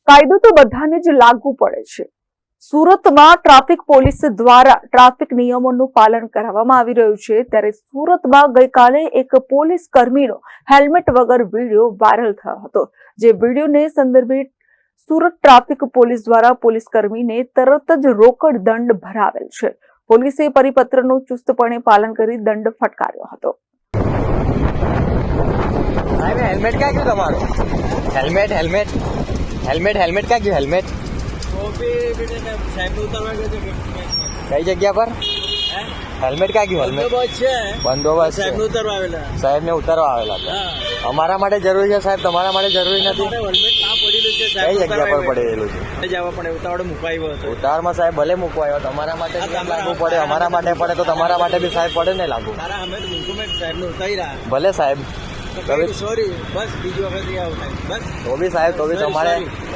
કાયદો તો બધાને જ લાગુ પડે છે। સુરતમાં ટ્રાફિક પોલીસ દ્વારા ટ્રાફિક નિયમોનું પાલન કરાવવામાં આવી રહ્યું છે, ત્યારે સુરતમાં ગઈકાલે એક પોલીસ કર્મીનો હેલ્મેટ વગર વિડીયો વાયરલ થયો હતો। જે વિડીયોને સંદર્ભે સુરત ટ્રાફિક પોલીસ દ્વારા પોલીસ કર્મીને તરત જ રોકડ દંડ ભરાવેલ છે। પોલીસે પરિપત્રનું ચુસ્તપણે પાલન કરી દંડ ફટકાર્યો હતો। हेलमेट क्या क्यों તમારું हेलमेट हेलमेट हेलमेट हेलमेट क्या क्यों हेलमेट साहब उतरवा कई जगह पर हेलमेट क्या क्यों हेलमेट બંદોબસ્ત સાહેબ ઉતરવા આવેલા સાહેબ ને ઉતારવા આવેલા હતા। અમારા માટે જરૂરી છે સાહેબ, તમારા માટે જરૂરી નથી। હેલ્મેટ ના પડેલું છે કઈ સાહેબ, જગ્યા પર પડેલું છે? જવા પણ ઉતાવળે મુકાયો હતો। ઉતારમાં સાહેબ ભલે મૂકવાયો, તમારા માટે નિયમ લાગુ પડે, અમારા માટે પડે તો તમારા માટે બી સાહેબ પડે ને લાગુ। તારા અમે ડોક્યુમેન્ટ સાહેબ ને ઉતાર્યા, ભલે સાહેબ, સોરી બસ બીજી વખત આવું થાય બસ તો બી સાહેબ તો બી તમારે